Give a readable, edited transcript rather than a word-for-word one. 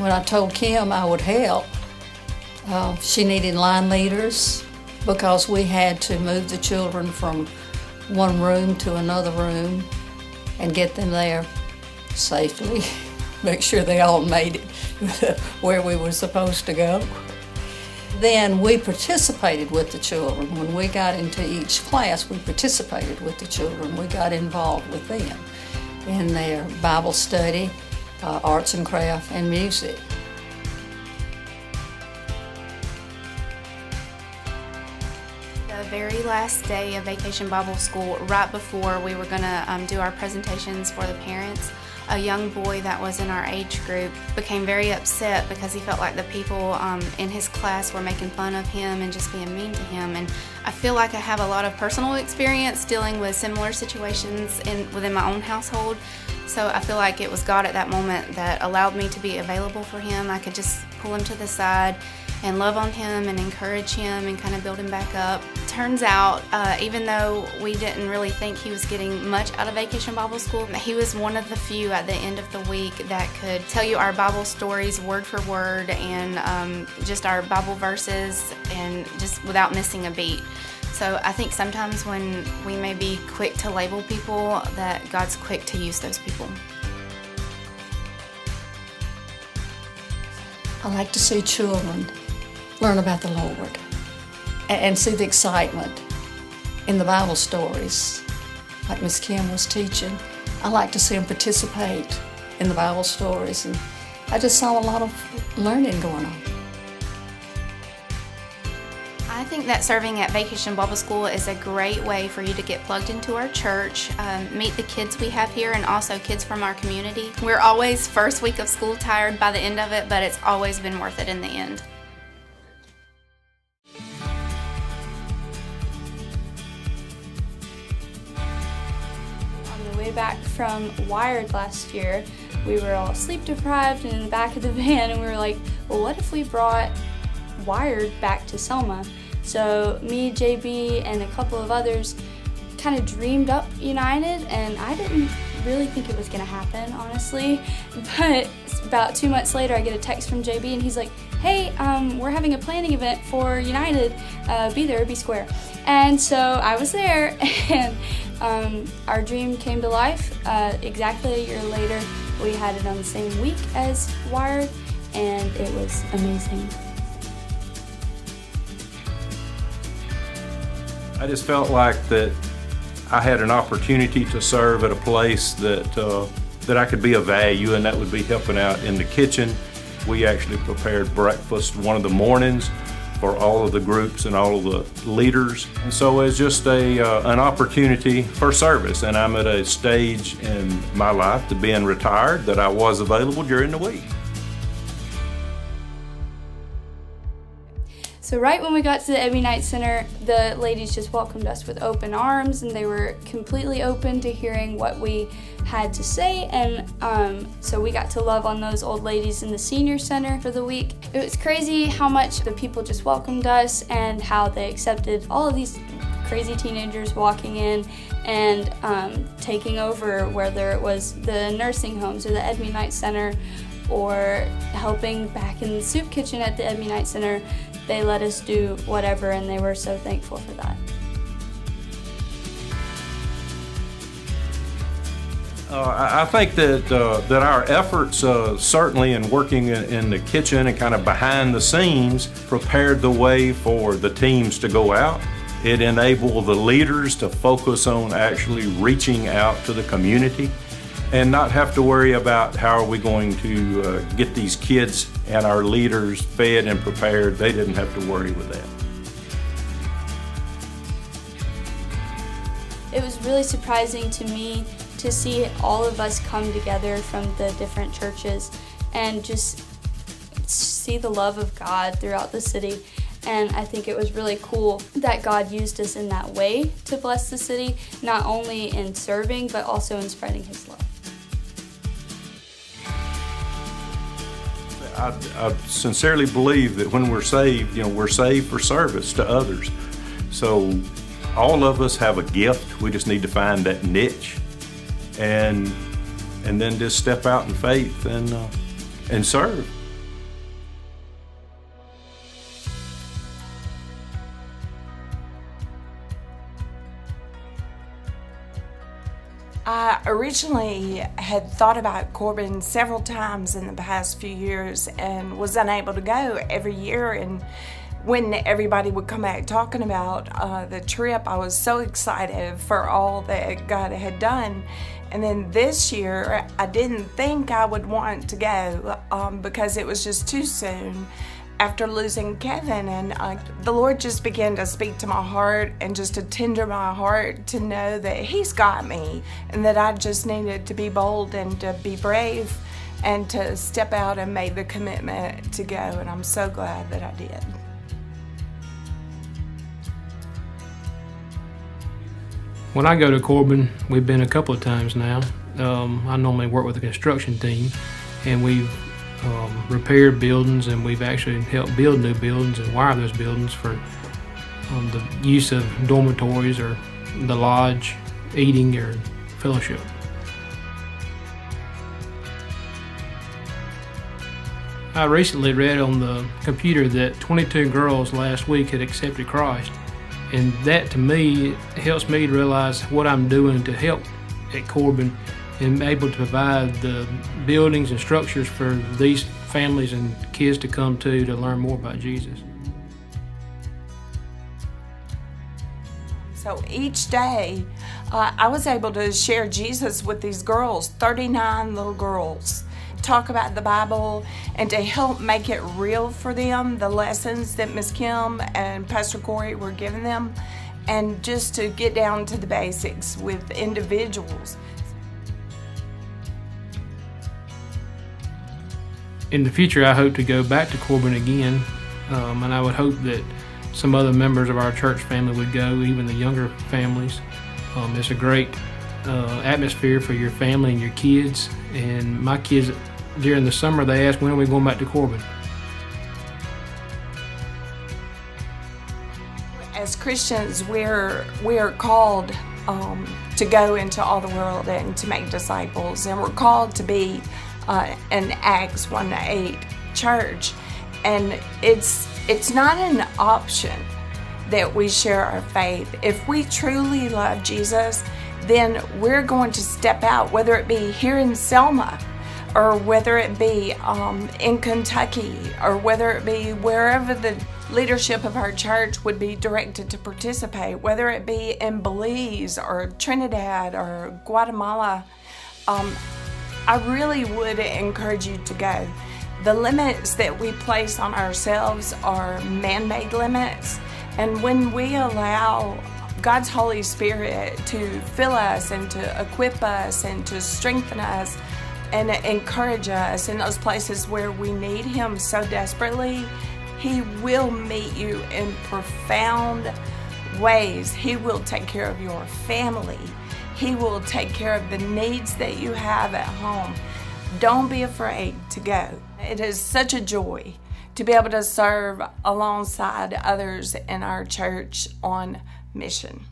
When I told Kim I would help, she needed line leaders because we had to move the children from one room to another room and get them there safely, make sure they all made it where we were supposed to go. Then we participated with the children. When we got into each class, we participated with the children. We got involved with them in their Bible study, arts and craft, and music. The very last day of Vacation Bible School, right before we were going to do our presentations for the parents, a young boy that was in our age group became very upset because he felt like the people in his class were making fun of him and just being mean to him. And I feel like I have a lot of personal experience dealing with similar situations within my own household. So I feel like it was God at that moment that allowed me to be available for him. I could just pull him to the side and love on him and encourage him and kind of build him back up. Turns out, even though we didn't really think he was getting much out of Vacation Bible School, he was one of the few at the end of the week that could tell you our Bible stories word for word and just our Bible verses and just without missing a beat. So I think sometimes when we may be quick to label people, that God's quick to use those people. I like to see children learn about the Lord and see the excitement in the Bible stories, like Miss Kim was teaching. I like to see them participate in the Bible stories, and I just saw a lot of learning going on. I think that serving at Vacation Bible School is a great way for you to get plugged into our church, meet the kids we have here and also kids from our community. We're always first week of school tired by the end of it, but it's always been worth it in the end. On the way back from Wired last year, we were all sleep deprived and in the back of the van, and we were like, well, what if we brought Wired back to Selma? So me, JB, and a couple of others kind of dreamed up United, and I didn't really think it was going to happen, honestly. But about 2 months later, I get a text from JB, and he's like, hey, we're having a planning event for United. Be there, be square. And so I was there, and our dream came to life. Exactly a year later, we had it on the same week as Wired, and it was amazing. I just felt like that I had an opportunity to serve at a place that I could be of value, and that would be helping out in the kitchen. We actually prepared breakfast one of the mornings for all of the groups and all of the leaders. And so it's just an opportunity for service, and I'm at a stage in my life to being retired that I was available during the week. So right when we got to the Ebby Night Center, the ladies just welcomed us with open arms, and they were completely open to hearing what we had to say, and so we got to love on those old ladies in the senior center for the week. It was crazy how much the people just welcomed us and how they accepted all of these crazy teenagers walking in and taking over, whether it was the nursing homes or the Ebby Night Center or helping back in the soup kitchen at the Ebby Night Center. They let us do whatever, and they were so thankful for that. I think that our efforts, certainly in working in the kitchen and kind of behind the scenes, prepared the way for the teams to go out. It enabled the leaders to focus on actually reaching out to the community and not have to worry about how are we going to get these kids and our leaders fed and prepared. They didn't have to worry with that. It was really surprising to me to see all of us come together from the different churches and just see the love of God throughout the city. And I think it was really cool that God used us in that way to bless the city, not only in serving, but also in spreading His love. I sincerely believe that when we're saved, we're saved for service to others. So all of us have a gift. We just need to find that niche and then just step out in faith and serve. I originally had thought about Corbin several times in the past few years and was unable to go every year. And when everybody would come back talking about the trip, I was so excited for all that God had done. And then this year, I didn't think I would want to go because it was just too soon after losing Kevin. And the Lord just began to speak to my heart and just to tender my heart to know that He's got me and that I just needed to be bold and to be brave and to step out and make the commitment to go. And I'm so glad that I did. When I go to Corbin, we've been a couple of times now. I normally work with a construction team, and we've repaired buildings, and we've actually helped build new buildings and wire those buildings for the use of dormitories or the lodge, eating, or fellowship. I recently read on the computer that 22 girls last week had accepted Christ. And that, to me, helps me to realize what I'm doing to help at Corbin and able to provide the buildings and structures for these families and kids to come to learn more about Jesus. So each day, I was able to share Jesus with these girls, 39 little girls, talk about the Bible and to help make it real for them, the lessons that Miss Kim and Pastor Corey were giving them, and just to get down to the basics with individuals. In the future, I hope to go back to Corbin again, and I would hope that some other members of our church family would go, even the younger families. It's a great atmosphere for your family and your kids, and my kids during the summer, they ask, when are we going back to Corbin? As Christians, we're called to go into all the world and to make disciples, and we're called to be an Acts 1:8 church. And it's not an option that we share our faith. If we truly love Jesus, then we're going to step out, whether it be here in Selma, or whether it be in Kentucky, or whether it be wherever the leadership of our church would be directed to participate, whether it be in Belize or Trinidad or Guatemala. I really would encourage you to go. The limits that we place on ourselves are man-made limits, and when we allow God's Holy Spirit to fill us and to equip us and to strengthen us and encourage us in those places where we need Him so desperately, He will meet you in profound ways. He will take care of your family. He will take care of the needs that you have at home. Don't be afraid to go. It is such a joy to be able to serve alongside others in our church on mission.